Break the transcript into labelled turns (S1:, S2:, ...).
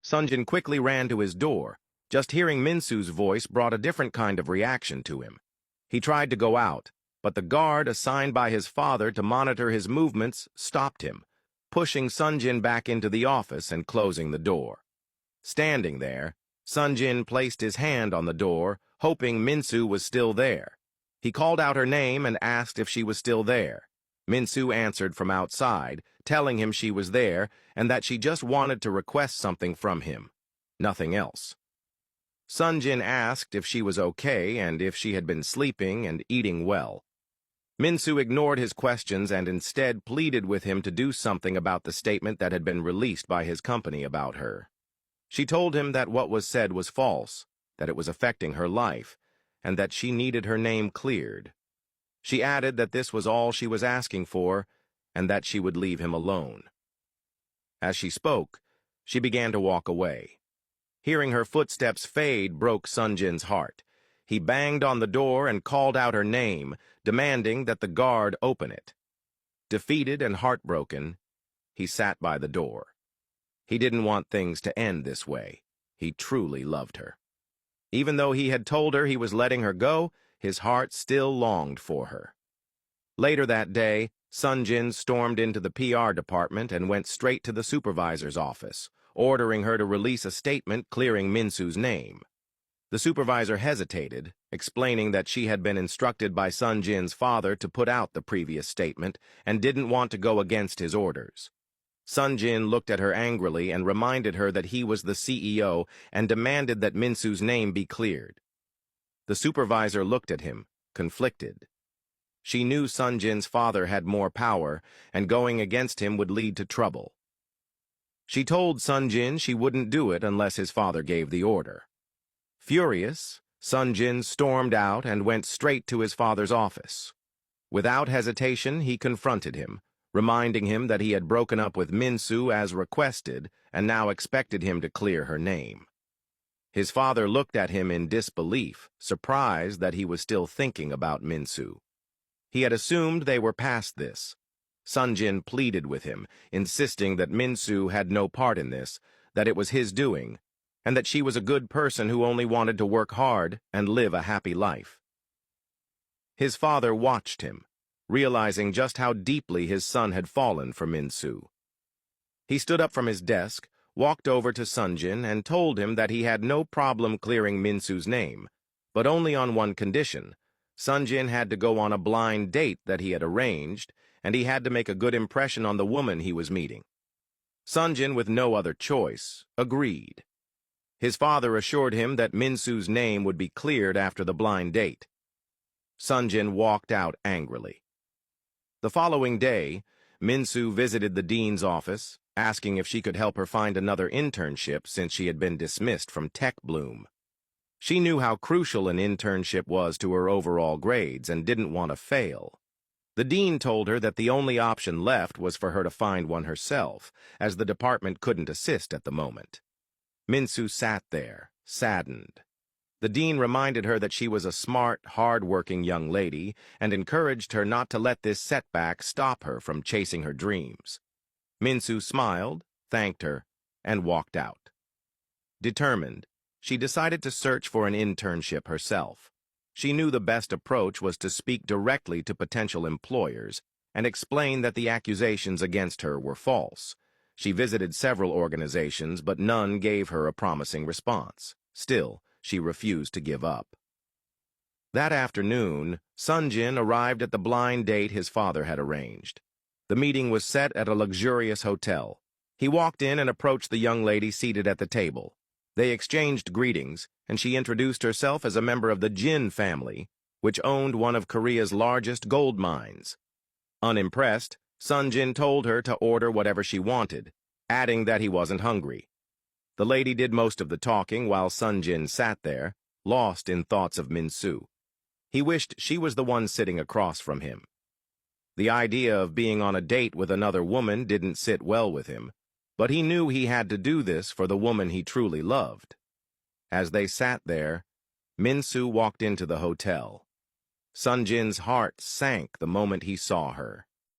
S1: Sonjin quickly ran to his door. Just hearing Minsu's voice brought a different kind of reaction to him. He tried to go out, but the guard assigned by his father to monitor his movements stopped him, pushing Sonjin back into the office and closing the door. Standing there, Sonjin placed his hand on the door, hoping Minsu was still there. He called out her name and asked if she was still there. Minsu answered from outside, telling him she was there and that she just wanted to request something from him. Nothing else. Sonjin asked if she was okay and if she had been sleeping and eating well. Minsu ignored his questions and instead pleaded with him to do something about the statement that had been released by his company about her. She told him that what was said was false, that it was affecting her life, and that she needed her name cleared. She added that this was all she was asking for, and that she would leave him alone. As she spoke, she began to walk away. Hearing her footsteps fade broke Sonjin's heart. He banged on the door and called out her name, demanding that the guard open it. Defeated and heartbroken, he sat by the door. He didn't want things to end this way. He truly loved her. Even though he had told her he was letting her go, his heart still longed for her. Later that day, Sonjin stormed into the PR department and went straight to the supervisor's office, ordering her to release a statement clearing Minsu's name. The supervisor hesitated, explaining that she had been instructed by Sonjin's father to put out the previous statement and didn't want to go against his orders. Sonjin looked at her angrily and reminded her that he was the CEO and demanded that Minsu's name be cleared. The supervisor looked at him, conflicted. She knew Sonjin's father had more power, and going against him would lead to trouble. She told Sonjin she wouldn't do it unless his father gave the order. Furious, Sonjin stormed out and went straight to his father's office. Without hesitation, he confronted him, reminding him that he had broken up with Minsu as requested and now expected him to clear her name. His father looked at him in disbelief, surprised that he was still thinking about Minsu. He had assumed they were past this. Sonjin pleaded with him, insisting that Minsu had no part in this, that it was his doing, and that she was a good person who only wanted to work hard and live a happy life. His father watched him, realizing just how deeply his son had fallen for Minsu. He stood up from his desk, walked over to Sonjin, and told him that he had no problem clearing Minsu's name, but only on one condition. Sonjin had to go on a blind date that he had arranged, and he had to make a good impression on the woman he was meeting. Sonjin, with no other choice, agreed. His father assured him that Minsu's name would be cleared after the blind date. Sonjin walked out angrily. The following day, Minsu visited the dean's office, asking if she could help her find another internship since she had been dismissed from Tech Bloom. She knew how crucial an internship was to her overall grades and didn't want to fail. The dean told her that the only option left was for her to find one herself, as the department couldn't assist at the moment. Minsu sat there, saddened. The dean reminded her that she was a smart, hard-working young lady and encouraged her not to let this setback stop her from chasing her dreams. Minsu smiled, thanked her, and walked out. Determined, she decided to search for an internship herself. She knew the best approach was to speak directly to potential employers and explain that the accusations against her were false. She visited several organizations, but none gave her a promising response. Still, she refused to give up. That afternoon, Sonjin arrived at the blind date his father had arranged. The meeting was set at a luxurious hotel. He walked in and approached the young lady seated at the table. They exchanged greetings, and she introduced herself as a member of the Jin family, which owned one of Korea's largest gold mines. Unimpressed, Sonjin told her to order whatever she wanted, adding that he wasn't hungry. The lady did most of the talking while Sonjin sat there, lost in thoughts of Minsu. He wished she was the one sitting across from him. The idea of being on a date with another woman didn't sit well with him, but he knew he had to do this for the woman he truly loved. As they sat there, Minsu walked into the hotel. Sonjin's heart sank the moment he saw her.